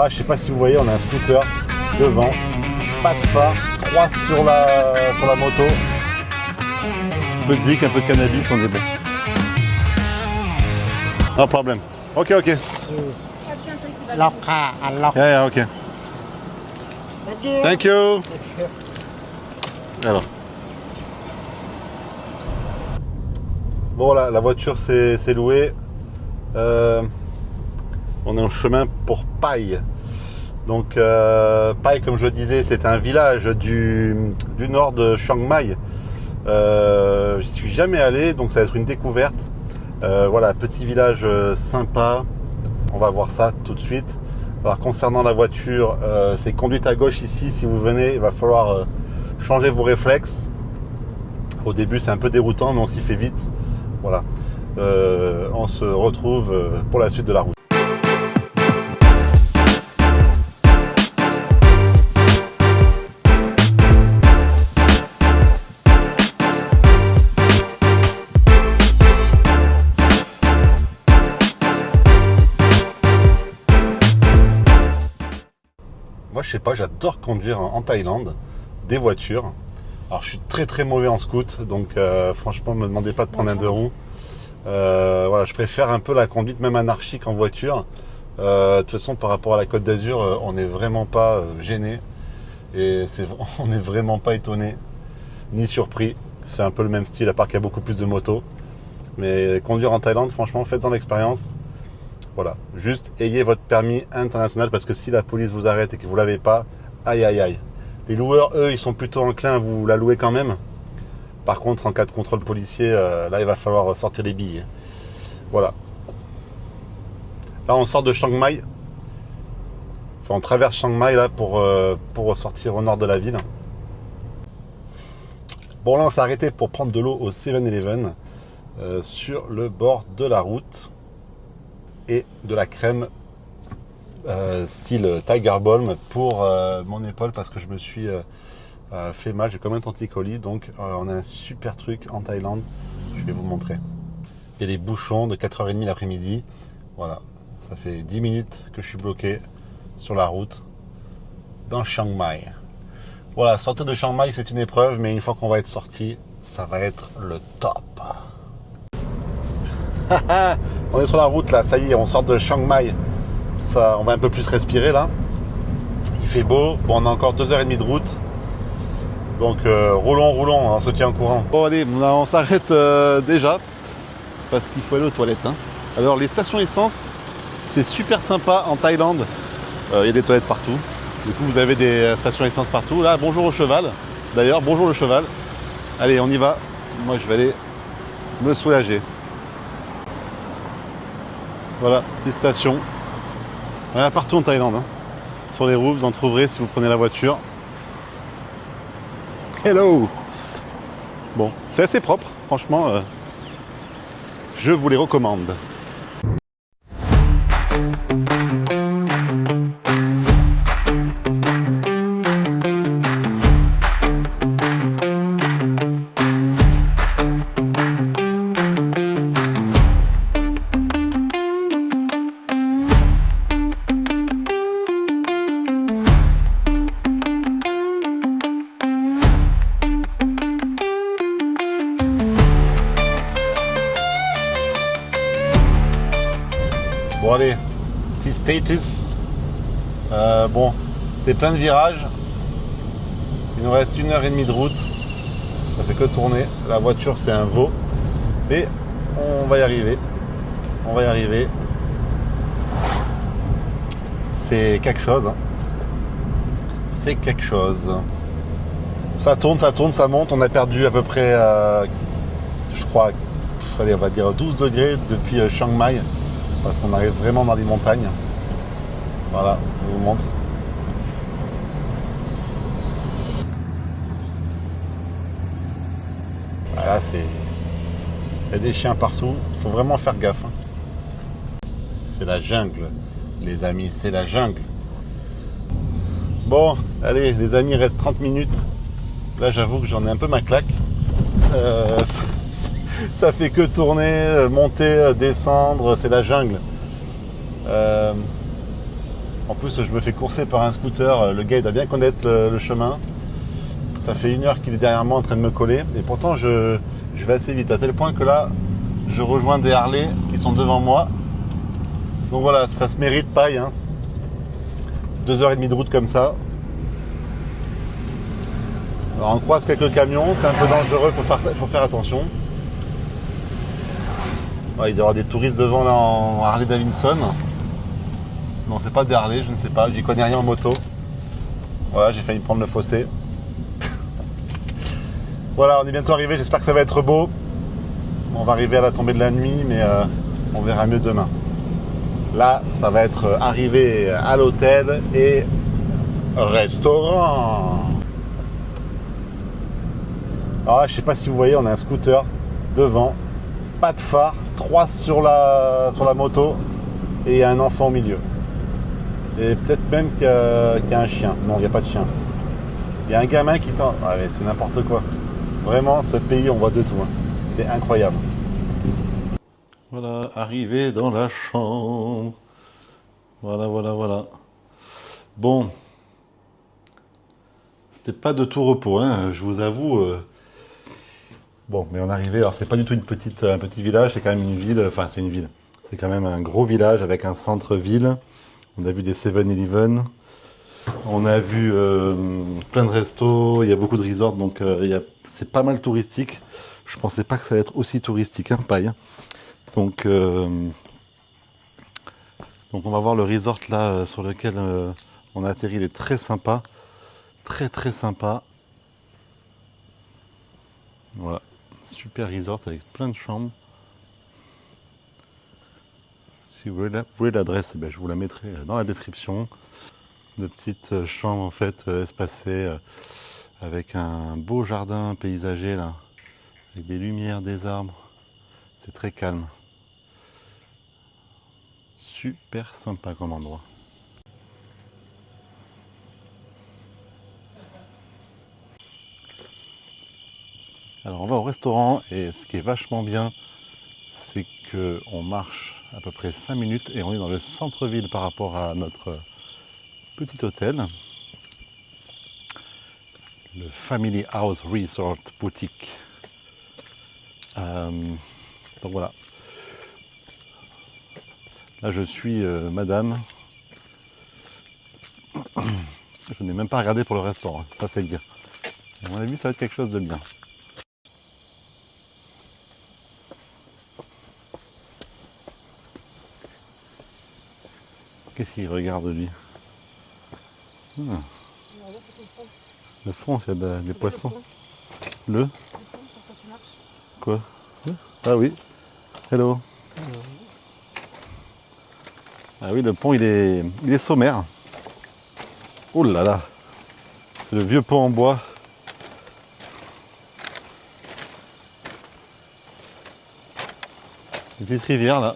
Là, je sais pas si vous voyez, on a un scooter devant, pas de phare, 3 sur la moto. Un peu de zik, un peu de cannabis, on est bon. No problem. Ok. Lock car, unlock. Yeah, ok. Thank you. Alors. Bon, là, la voiture s'est louée. On est en chemin pour Pai. Donc, Pai, comme je disais, c'est un village du nord de Chiang Mai. J'y suis jamais allé, donc ça va être une découverte. Voilà, petit village sympa. On va voir ça tout de suite. Alors, concernant la voiture, c'est conduite à gauche ici. Si vous venez, il va falloir changer vos réflexes. Au début, c'est un peu déroutant, mais on s'y fait vite. Voilà. On se retrouve pour la suite de la route. Moi, je sais pas, j'adore conduire en Thaïlande des voitures. Alors, je suis très mauvais en scoot, donc franchement, ne me demandez pas de prendre un deux roues. Voilà, je préfère un peu la conduite même anarchique en voiture. De toute façon, par rapport à la Côte d'Azur, on n'est vraiment pas gêné et on n'est vraiment pas étonné ni surpris. C'est un peu le même style, à part qu'il y a beaucoup plus de motos. Mais conduire en Thaïlande, franchement, faites-en l'expérience. Voilà, juste ayez votre permis international parce que si la police vous arrête et que vous ne l'avez pas, aïe. Les loueurs, eux, ils sont plutôt enclins à vous la louer quand même. Par contre, en cas de contrôle policier, là, il va falloir sortir les billes. Voilà. Là, on sort de Chiang Mai. Enfin, on traverse Chiang Mai là pour sortir au nord de la ville. Bon, là, on s'est arrêté pour prendre de l'eau au 7-Eleven sur le bord de la route et de la crème style Tiger Balm pour mon épaule parce que je me suis fait mal, j'ai comme un torticolis, donc on a un super truc en Thaïlande, je vais vous montrer. Il y a des bouchons de 4h30 l'après-midi, voilà, ça fait 10 minutes que je suis bloqué sur la route dans Chiang Mai. Voilà, sortir de Chiang Mai c'est une épreuve, mais une fois qu'on va être sorti, ça va être le top. On est sur la route là, ça y est, on sort de Chiang Mai, ça, on va un peu plus respirer là, il fait beau, bon, on a encore 2h30 de route. Donc roulons, on se tient en courant. Bon allez, on s'arrête déjà parce qu'il faut aller aux toilettes. Hein. Alors les stations essence, c'est super sympa en Thaïlande. Il y a des toilettes partout. Du coup vous avez des stations essence partout. Là, bonjour au cheval. D'ailleurs, bonjour le cheval. Allez, on y va. Moi je vais aller me soulager. Voilà, petite station. Il y en a partout en Thaïlande. Hein. Sur les roues, vous en trouverez si vous prenez la voiture. Hello. Bon, c'est assez propre, franchement, je vous les recommande. Bon allez, petit status. Bon, c'est plein de virages. Il nous reste 1h30 de route. Ça fait que tourner. La voiture c'est un veau. Mais on va y arriver. On va y arriver. C'est quelque chose. Hein. C'est quelque chose. Ça tourne, ça monte. On a perdu à peu près, je crois, allez, on va dire 12 degrés depuis Chiang Mai. Parce qu'on arrive vraiment dans les montagnes. Voilà, je vous montre. Voilà, c'est... Il y a des chiens partout. Il faut vraiment faire gaffe. C'est la jungle, les amis, c'est la jungle. Bon, allez, les amis, il reste 30 minutes. Là, j'avoue que j'en ai un peu ma claque. Ça fait que tourner, monter, descendre, c'est la jungle. En plus, je me fais courser par un scooter. Le gars, il doit bien connaître le chemin. Ça fait 1 heure qu'il est derrière moi en train de me coller. Et pourtant, je vais assez vite. À tel point que là, je rejoins des Harley qui sont devant moi. Donc voilà, ça se mérite paille. Hein. 2h30 de route comme ça. Alors on croise quelques camions, c'est un peu dangereux, il faut faire attention. Ouais, il doit y avoir des touristes devant là en Harley Davidson. Non, c'est pas des Harley, je ne sais pas, j'y connais rien en moto. Voilà, j'ai failli prendre le fossé. Voilà, on est bientôt arrivé, j'espère que ça va être beau. On va arriver à la tombée de la nuit, mais on verra mieux demain. Là, ça va être arrivé à l'hôtel et restaurant. Alors là, je sais pas si vous voyez, on a un scooter devant, pas de phare, 3 sur la moto et il y a un enfant au milieu. Et peut-être même qu'il y a un chien. Non, il n'y a pas de chien. Il y a un gamin qui tend. Ah, mais c'est n'importe quoi. Vraiment, ce pays, on voit de tout. Hein. C'est incroyable. Voilà, arrivé dans la chambre. Voilà, voilà, voilà. Bon. C'était pas de tout repos, hein, je vous avoue. Bon, mais on est arrivé. Alors, c'est pas du tout un petit village, c'est quand même une ville. Enfin, c'est une ville. C'est quand même un gros village avec un centre-ville. On a vu des 7-Eleven. On a vu plein de restos. Il y a beaucoup de resorts, donc c'est pas mal touristique. Je pensais pas que ça allait être aussi touristique, hein, paille. Donc on va voir le resort là sur lequel on a atterri. Il est très sympa. Très très sympa. Voilà. Super resort avec plein de chambres. Si vous voulez l'adresse, ben, je vous la mettrai dans la description. De petites chambres en fait espacées avec un beau jardin paysager là, avec des lumières, des arbres. C'est très calme. Super sympa comme endroit. Alors on va au restaurant et ce qui est vachement bien, c'est qu'on marche à peu près 5 minutes et on est dans le centre-ville par rapport à notre petit hôtel. Le Family House Resort Boutique. Donc voilà. Là je suis madame. Je n'ai même pas regardé pour le restaurant, ça c'est bien. À mon avis ça va être quelque chose de bien. Qu'est-ce qu'il regarde lui? Le fond, c'est des poissons. Le quoi? Ah oui. Hello. Ah oui, le pont il est sommaire. Oh là là. C'est le vieux pont en bois. Une petite rivière là.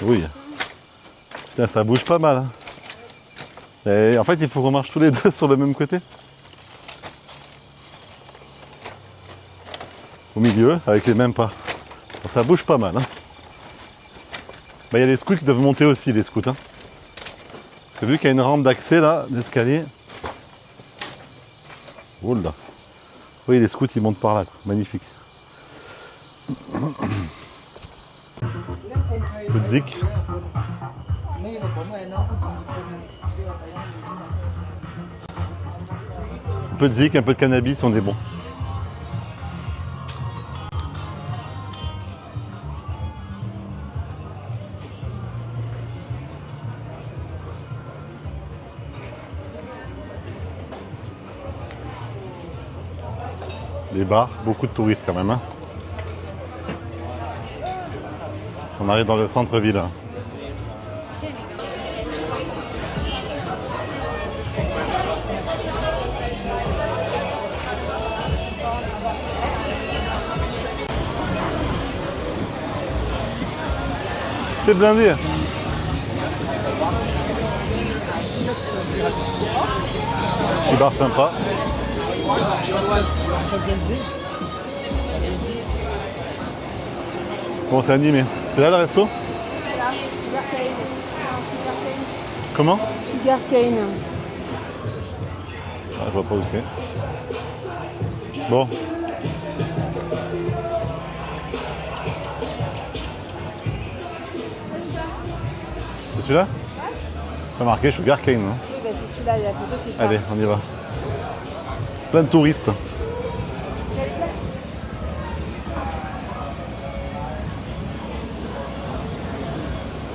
Oui. Putain, ça bouge pas mal. Hein. Et en fait, il faut qu'on marche tous les deux sur le même côté. Au milieu, avec les mêmes pas. Bon, ça bouge pas mal. Hein. Bah, y a les scouts qui doivent monter aussi, les scouts. Hein. Parce que vu qu'il y a une rampe d'accès là, l'escalier. Oh là. Oui, les scouts ils montent par là. Quoi. Magnifique. Le zik. Un peu de zik, un peu de cannabis, on est bon. Les bars, beaucoup de touristes quand même. Hein. On arrive dans le centre-ville. Hein. C'est blindé. Petit bar sympa. Bon, c'est animé. C'est là le resto? Comment? Sugar cane. Ah, je vois pas où c'est. Bon. C'est celui-là? Pas marqué Sugar Cane, non? Oui, bah c'est celui-là, la photo, c'est ça. Allez, on y va. Plein de touristes.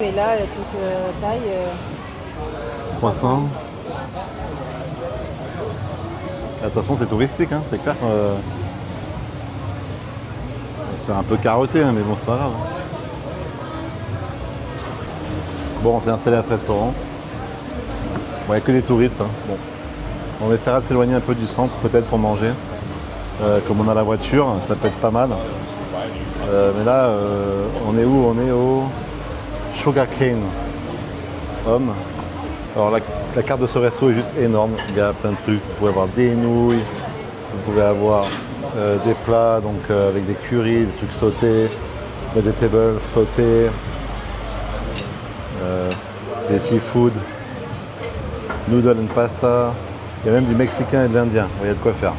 Et là, le truc taille. 300. Attention, c'est touristique, hein. C'est clair qu'on va se faire un peu carotter, hein, mais bon, c'est pas grave. Bon, on s'est installé à ce restaurant. Bon, il n'y a que des touristes. Hein. Bon. On essaiera de s'éloigner un peu du centre, peut-être pour manger. Comme on a la voiture, ça peut être pas mal. Mais là, on est où? On est au Sugarcane Home. Alors la carte de ce resto est juste énorme. Il y a plein de trucs. Vous pouvez avoir des nouilles, vous pouvez avoir des plats donc, avec des currys, des trucs sautés, vegetables sautés, des seafood, noodle and pasta. Il y a même du mexicain et de l'indien. Il y a de quoi faire.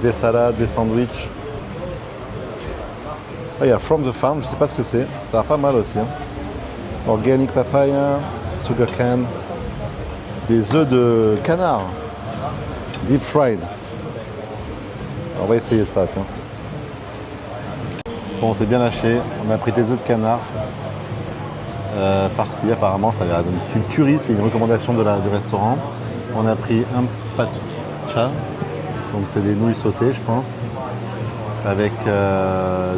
Des salades, des sandwichs. Ah, il y a From the Farm, je ne sais pas ce que c'est. Ça a l'air pas mal aussi. Hein. Organic papaya, sugar cane. Des œufs de canard. Deep fried. Alors, on va essayer ça, tiens. Bon, on s'est bien lâché. On a pris des œufs de canard. Farcis, apparemment, ça a l'air d'une tuerie. C'est une recommandation du restaurant. On a pris un pacha. Donc, c'est des nouilles sautées, je pense. Avec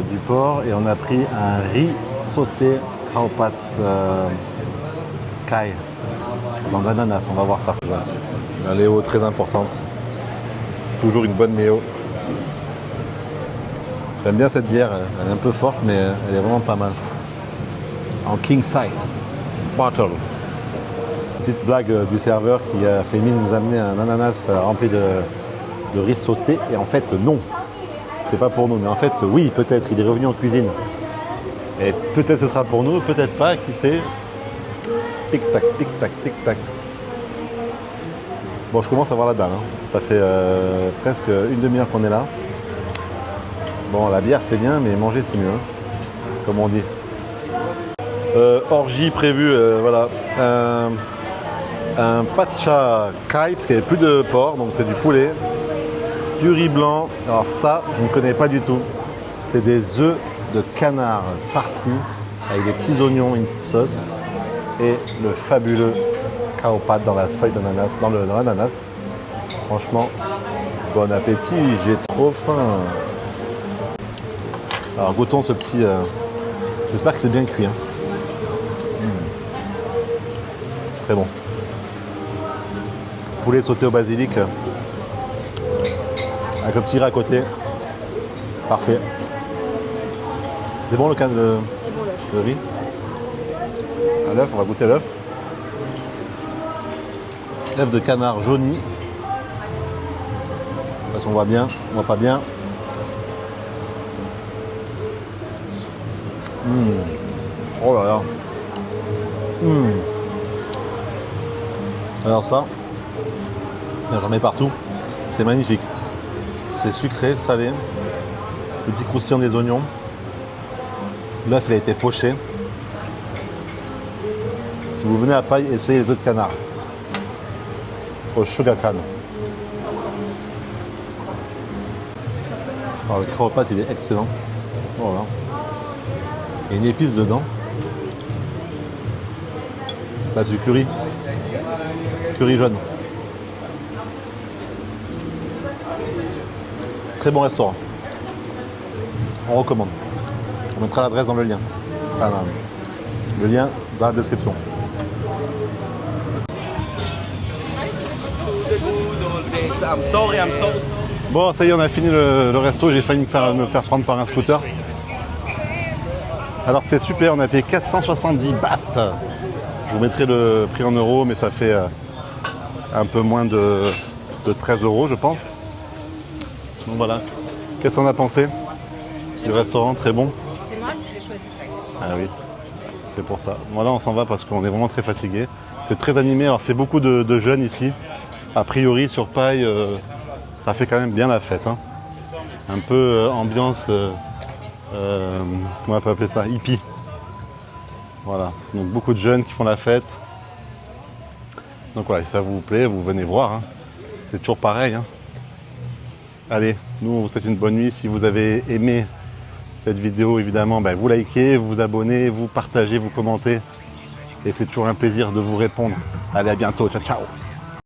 du porc. Et on a pris un riz sauté kraopat kai. Dans de l'ananas, on va voir ça. La Léo très importante. Toujours une bonne Léo. J'aime bien cette bière, elle est un peu forte mais elle est vraiment pas mal. En king size bottle. Petite blague du serveur qui a fait mine de nous amener un ananas rempli de riz sauté et en fait non. C'est pas pour nous, mais en fait oui, peut-être, il est revenu en cuisine. Et peut-être ce sera pour nous, peut-être pas, qui sait. Tic-tac, tic-tac, tic-tac. Bon, je commence à voir la dalle. Hein. Ça fait presque une demi-heure qu'on est là. Bon, la bière c'est bien, mais manger c'est mieux, hein, comme on dit. Orgie prévue, voilà. Un pacha kai, parce qu'il n'y avait plus de porc, donc c'est du poulet. Du riz blanc. Alors ça, je ne connais pas du tout. C'est des œufs de canard farcis avec des petits oignons, une petite sauce. Et le fabuleux kaopat dans la feuille d'ananas, dans l'ananas. Franchement, bon appétit, j'ai trop faim. Alors goûtons ce petit... J'espère que c'est bien cuit. Hein. Très bon. Poulet sauté au basilic. Avec un petit riz à côté. Parfait. C'est bon le riz. À l'œuf, on va goûter l'œuf. Œuf de canard jauni. Parce qu'on voit bien, on voit pas bien. Oh là là. Alors ça, j'en mets partout. C'est magnifique. C'est sucré, salé. Le petit croustillant des oignons. L'œuf il a été poché. Si vous venez à Paille, essayez les œufs de canard. Au Sugarcane. Alors le kraopat il est excellent. Voilà. Il y a une épice dedans. Là c'est du curry. Curry jaune. Très bon restaurant. On recommande. On mettra l'adresse dans le lien. Enfin, non, le lien dans la description. Bon, ça y est, on a fini le resto. J'ai failli me faire prendre par un scooter. Alors c'était super, on a payé 470 bahts. Je vous mettrai le prix en euros, mais ça fait un peu moins de 13 euros, je pense. Donc voilà. Qu'est-ce qu'on a pensé du restaurant? Très bon. C'est moi, je l'ai choisi. Ah oui. C'est pour ça. Voilà, on s'en va parce qu'on est vraiment très fatigué. C'est très animé. Alors, c'est beaucoup de jeunes ici. A priori, sur Paille, ça fait quand même bien la fête. Hein. Un peu ambiance, comment on peut appeler ça, hippie. Voilà. Donc, beaucoup de jeunes qui font la fête. Donc, voilà, si ça vous plaît, vous venez voir. Hein. C'est toujours pareil. Hein. Allez, nous, on vous souhaite une bonne nuit. Si vous avez aimé cette vidéo, évidemment, ben, vous likez, vous abonnez, vous partagez, vous commentez. Et c'est toujours un plaisir de vous répondre. Allez, à bientôt. Ciao, ciao.